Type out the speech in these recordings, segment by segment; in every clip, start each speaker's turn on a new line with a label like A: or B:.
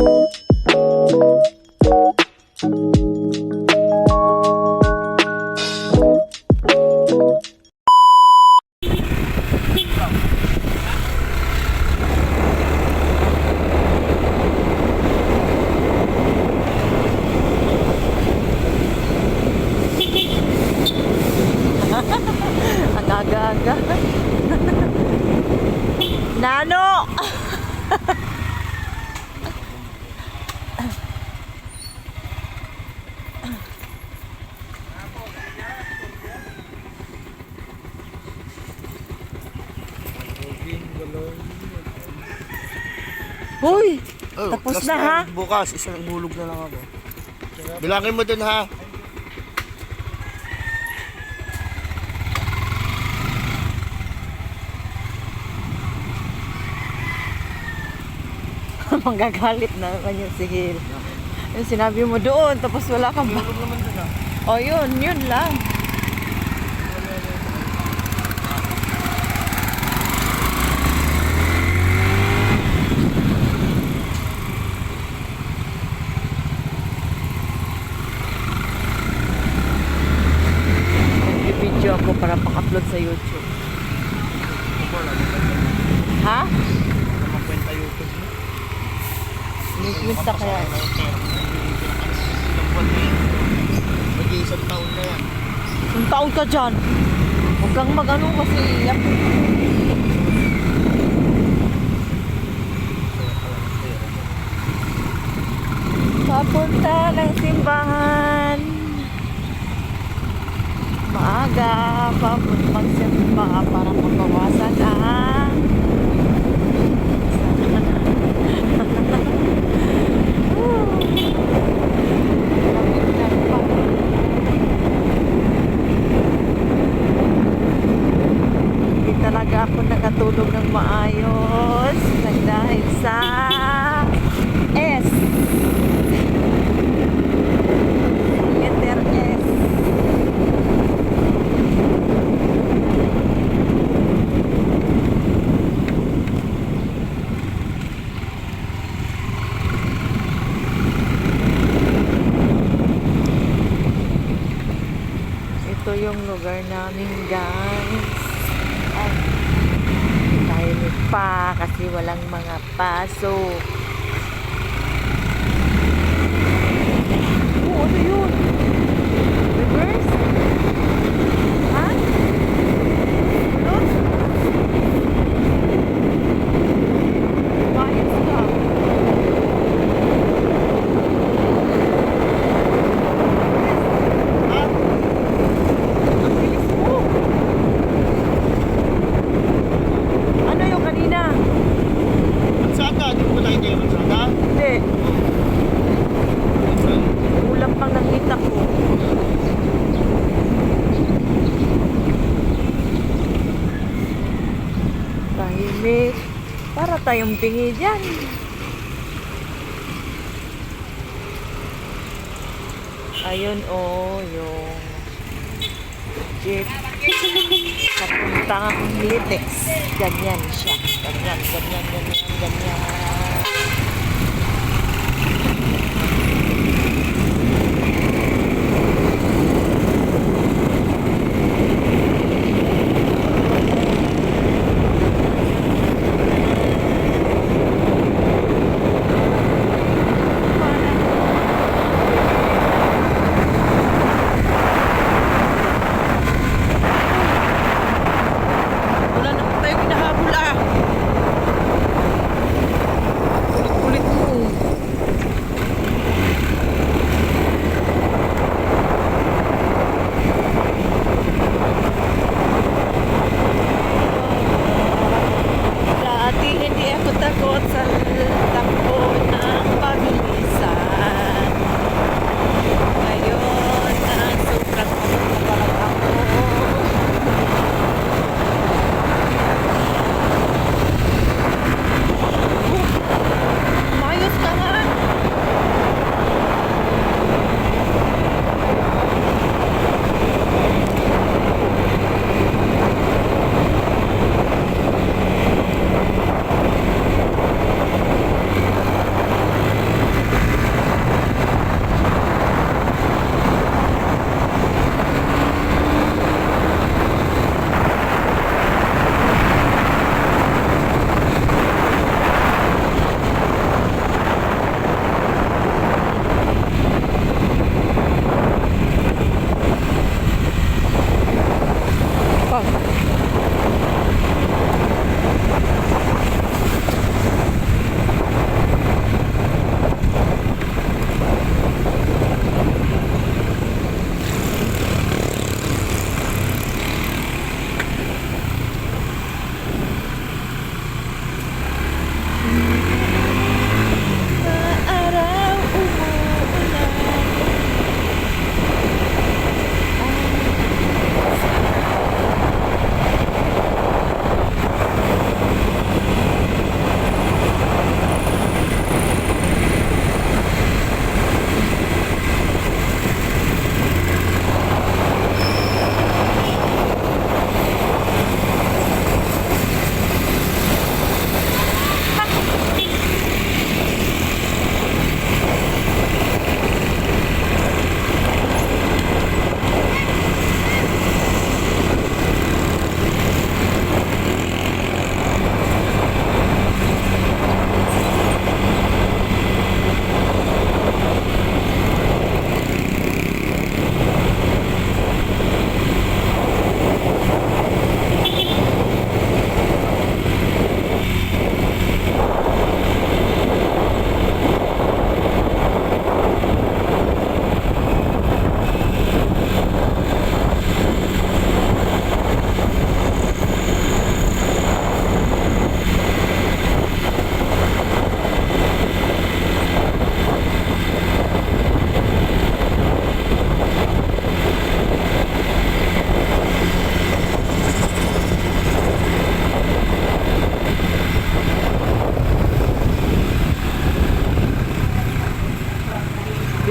A: Ang aga-aga. Nano! Hoy! Tapos na ha?
B: Bukas, isang hulog na lang ako. Bilangin mo dun ha.
A: Manggagalit na naman yung sigil. Yung sinabi mo doon, tapos wala kang ba?
B: Hulog naman dun ha.
A: O yun lang. Nag-video ako para pang-upload sa YouTube. Ha?
B: Makwenta YouTube mo.
A: Nagwinta kaya.
B: Mag-iisang taon na yan.
A: Ang taon ka dyan. Huwag kang mag-ano kasi iyak. Papunta ng simbahan. Maaga. Papunta magsimba para mabawasan ang hindi talaga ako nakatulog ng maayos dahil sa S letter S. Ito yung lugar namin, guys. Ay, tahimik pa kasi walang mga pasok. Oh, ano yun? Reverse? Ha? Ulot? Bias ka. Ang bilis mo. Ano yung kanina?
B: Mansada, di mo ba tayo kayo mansada?
A: Hindi. Ulam pang nakita ko. Tahimik. Para tayong bingi dyan. Ayun yung jeep. Papuntang Litex. Ganyan siya. Ganyan. Wala na po tayong hinahabol ah.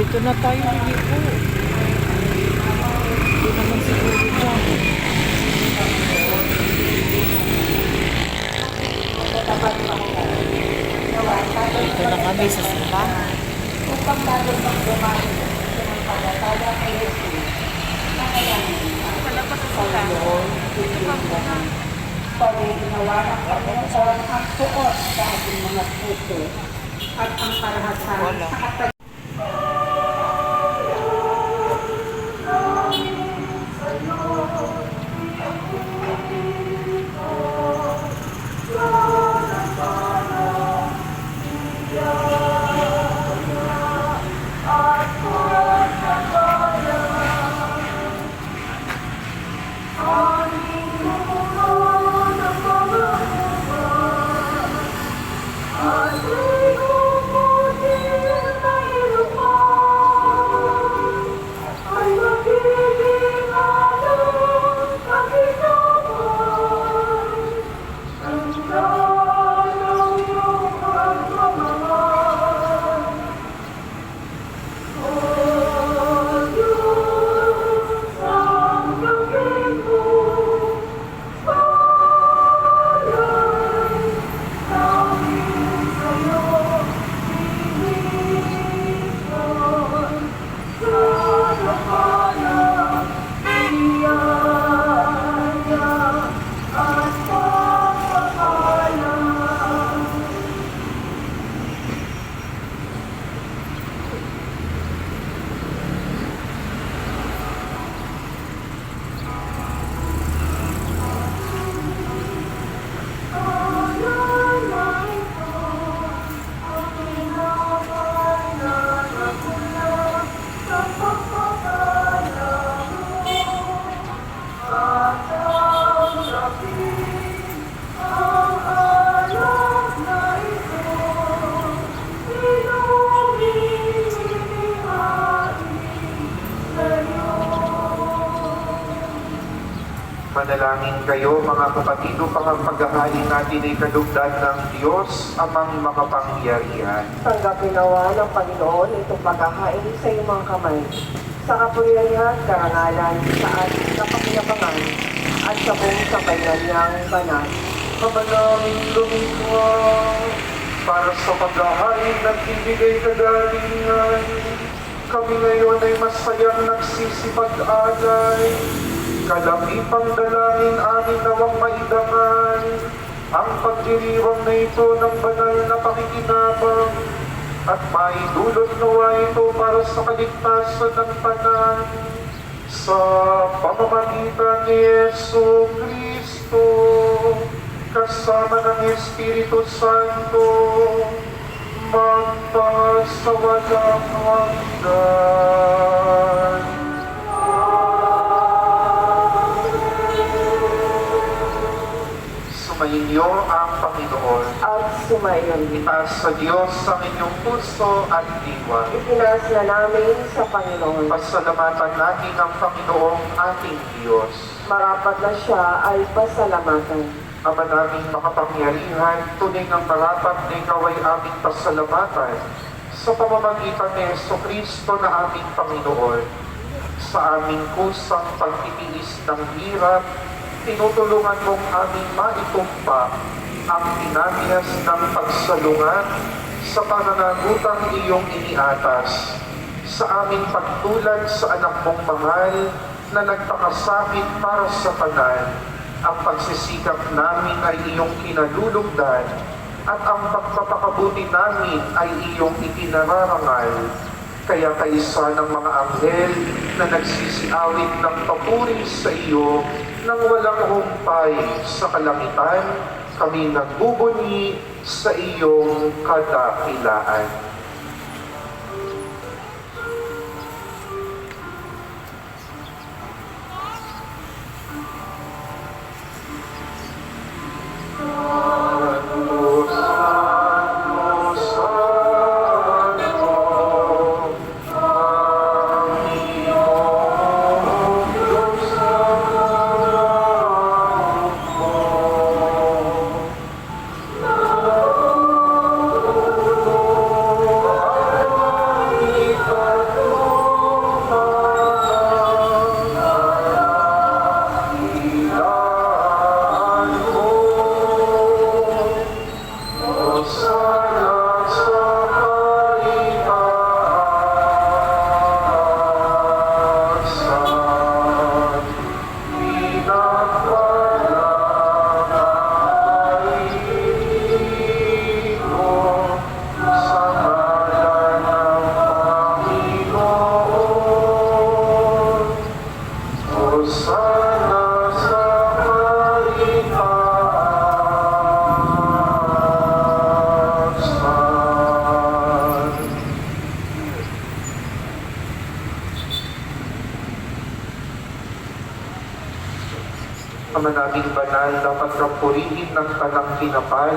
A: Dito na tayo, hindi po. Hindi naman siguro dyan. Dito na kami sa simbahan. Wala.
C: Manalangin kayo mga kapatid upang ang paghahali natin ay kadugdan ng Diyos amang makapangyarihan.
D: Tanggapin nawa ng Panginoon itong paghahain sa iyong mga kamay, sa kapurihan, karangalan, sa ating kapakinabangan, at sa buong sabayan niyang banal.
C: Kamanaming lumikha para sa paghahain ng ibigay kagalingan. Kami ngayon ay masayang nagsisipag-alay. Kalakipang dalangin amin nawang maidangan ang pagdiriwang na ito ng banal na pakikinabang at maidulot nawa ito para sa kaligtasan ng tanan sa pamamagitan ni Yesu Kristo kasama ng Espiritu Santo magpasawalang hanggan. Sumainyo ang Panginoon.
D: At sumayon.
C: Itaas sa Diyos ang inyong puso at diwa.
D: Itinas na namin sa Panginoon.
C: Pasalamatan natin ang Panginoong ating Diyos.
D: Marapat na siya ay pasalamatan.
C: Ama naming makapangyarihan, tunay ng marapat na ikaw ay aming pasalamatan sa pamamagitan ni Jesucristo na aming Panginoon. Sa aming kusang pagtitiis ng hirap, tinutulungan mong aming maitumpa ang pinamiyas ng pagsalungat sa pananagutang iyong iniatas. Sa aming pagtulad sa anak mong mahal na nagpakasakit para sa kanan, ang pagsisikap namin ay iyong kinalulugdan at ang pagpapakabuti namin ay iyong itinararangal. Kaya kaisa ng mga anghel na nagsisiawit ng papuri sa iyo nang walang humpay sa kalangitan, kami nagbubuni sa iyong kadakilaan. Ama naming banal, dapat kang purihin ng tanang kinapal,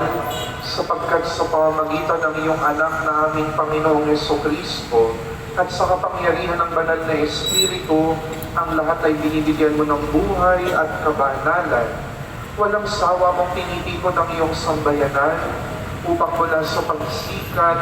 C: sapagkat sa pamamagitan ng iyong anak na aming Panginoong Jesucristo, at sa kapangyarihan ng banal na Espiritu, ang lahat ay binibigyan mo ng buhay at kabanalan. Walang sawa mong tinitipon ang iyong sambayanan, upang mula sa pagsikat